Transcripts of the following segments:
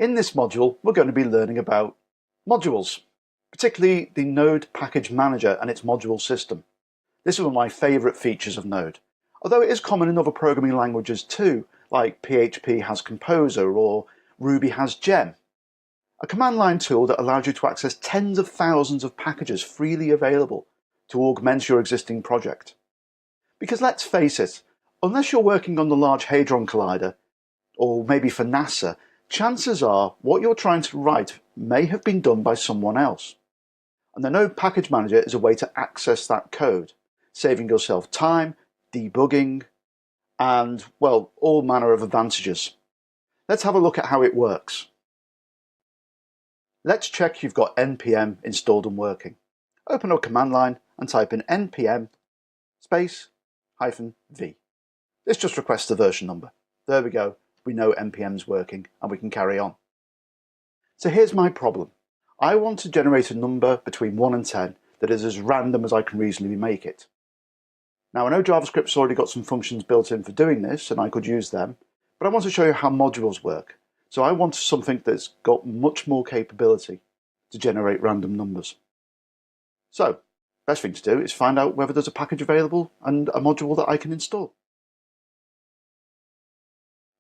In this module, we're going to be learning about modules, particularly the Node Package Manager and its module system. This is one of my favourite features of Node, although it is common in other programming languages too, like PHP has Composer or Ruby has Gem. A command line tool that allows you to access tens of thousands of packages freely available to augment your existing project. Because let's face it, unless you're working on the Large Hadron Collider, or maybe for NASA, chances are what you're trying to write may have been done by someone else. And the Node Package Manager is a way to access that code, saving yourself time, debugging, and, well, all manner of advantages. Let's have a look at how it works. Let's check you've got npm installed and working. Open a command line and type in npm -v. This just requests the version number. There we go. We know npm's working and we can carry on. So here's my problem. I want to generate a number between 1 and 10 that is as random as I can reasonably make it. Now I know JavaScript's already got some functions built in for doing this and I could use them, but I want to show you how modules work. So I want something that's got much more capability to generate random numbers. So, best thing to do is find out whether there's a package available and a module that I can install.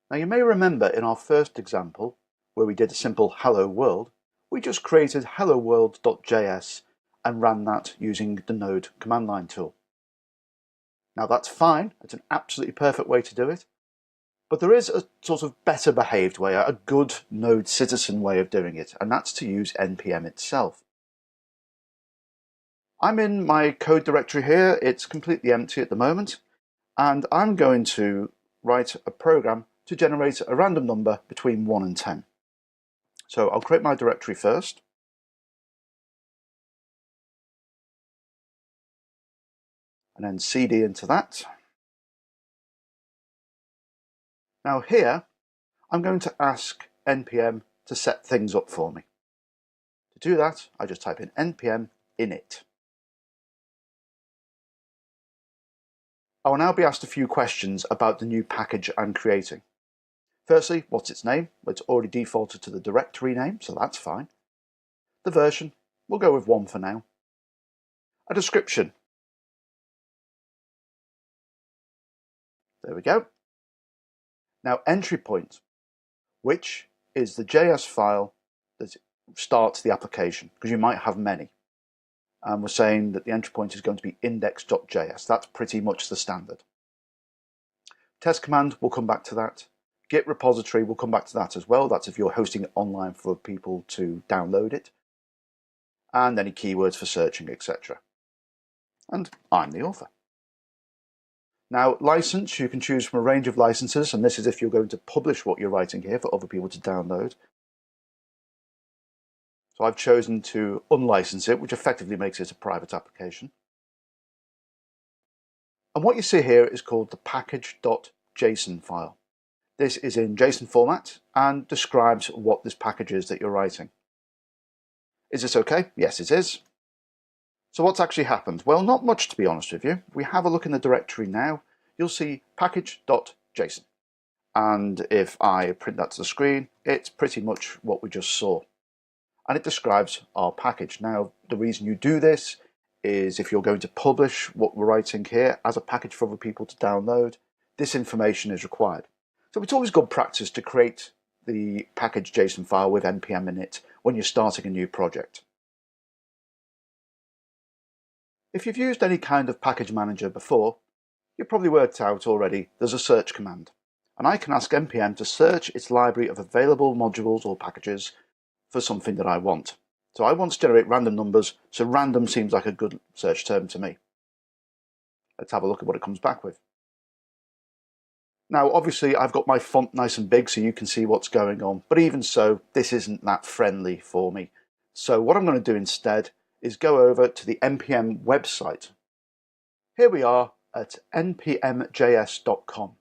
Now you may remember in our first example, where we did a simple hello world, we just created hello world.js and ran that using the Node command line tool. Now that's fine, it's an absolutely perfect way to do it, but there is a sort of better behaved way, a good Node citizen way of doing it, and that's to use npm itself. I'm in my code directory here, it's completely empty at the moment, and I'm going to write a program to generate a random number between 1 and 10. So I'll create my directory first. And then cd into that. Now here, I'm going to ask npm to set things up for me. To do that, I just type in npm init. I will now be asked a few questions about the new package I'm creating. Firstly, what's its name? Well, it's already defaulted to the directory name, so that's fine. The version, we'll go with 1 for now. A description. There we go. Now entry point, which is the JS file that starts the application, because you might have many. And we're saying that the entry point is going to be index.js. That's pretty much the standard. Test command, we'll come back to that. Git repository, we'll come back to that as well. That's if you're hosting it online for people to download it. And any keywords for searching, etc. And I'm the author. Now, license, you can choose from a range of licenses, and this is if you're going to publish what you're writing here for other people to download. So I've chosen to unlicense it, which effectively makes it a private application. And what you see here is called the package.json file. This is in JSON format and describes what this package is that you're writing. Is this okay? Yes, it is. So what's actually happened? Well, not much, to be honest with you. If we have a look in the directory now, you'll see package.json. And if I print that to the screen, it's pretty much what we just saw. And it describes our package. Now, the reason you do this is if you're going to publish what we're writing here as a package for other people to download, this information is required. So it's always good practice to create the package JSON file with npm in it when you're starting a new project. If you've used any kind of package manager before, you've probably worked out already there's a search command. And I can ask npm to search its library of available modules or packages for something that I want. So I want to generate random numbers, so random seems like a good search term to me. Let's have a look at what it comes back with. Now, obviously, I've got my font nice and big so you can see what's going on, but even so, this isn't that friendly for me. So what I'm going to do instead is go over to the npm website. Here we are at npmjs.com.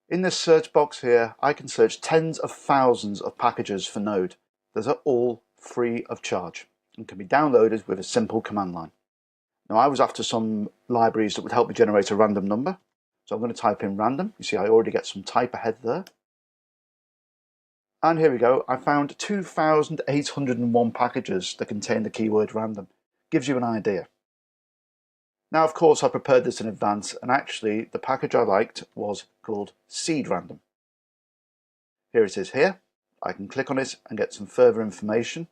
In this search box here, I can search tens of thousands of packages for Node. Those are all free of charge and can be downloaded with a simple command line. Now, I was after some libraries that would help me generate a random number. So I'm going to type in random. You see, I already get some type ahead there. And here we go, I found 2,801 packages that contain the keyword random. Gives you an idea. Now, of course, I prepared this in advance, and actually the package I liked was called seed random. Here it is here. I can click on it and get some further information.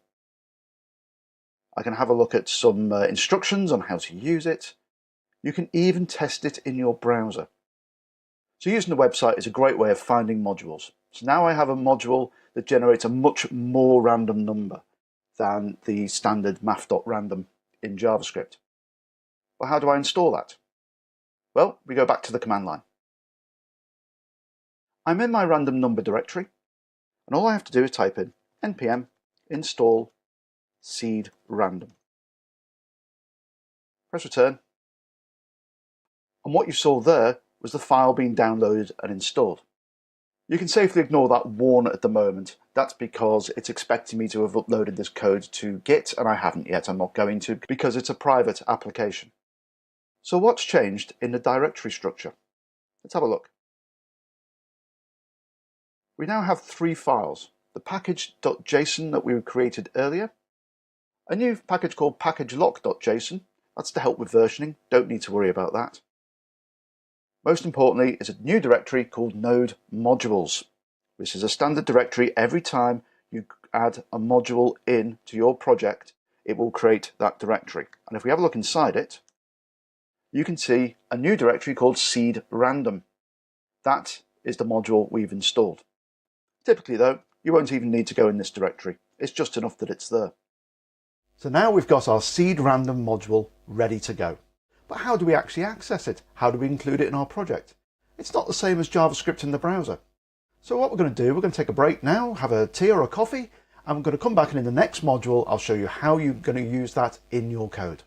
I can have a look at some instructions on how to use it. You can even test it in your browser. So using the website is a great way of finding modules. So now I have a module that generates a much more random number than the standard math.random in JavaScript. Well, how do I install that? Well, we go back to the command line. I'm in my random number directory, and all I have to do is type in npm install seed random. Press return, and what you saw there was the file being downloaded and installed. You can safely ignore that warn at the moment. That's because it's expecting me to have uploaded this code to Git, and I haven't yet. I'm not going to, because it's a private application. So what's changed in the directory structure? Let's have a look. We now have 3 files. The package.json that we created earlier, a new package called packagelock.json. That's to help with versioning. Don't need to worry about that. Most importantly is a new directory called node.modules. This is a standard directory. Every time you add a module in to your project, it will create that directory. And if we have a look inside it, you can see a new directory called seed random. That is the module we've installed. Typically though, you won't even need to go in this directory. It's just enough that it's there. So now we've got our seed random module ready to go. But how do we actually access it? How do we include it in our project? It's not the same as JavaScript in the browser. So what we're going to do, we're going to take a break now, have a tea or a coffee, and we're going to come back, and in the next module I'll show you how you're going to use that in your code.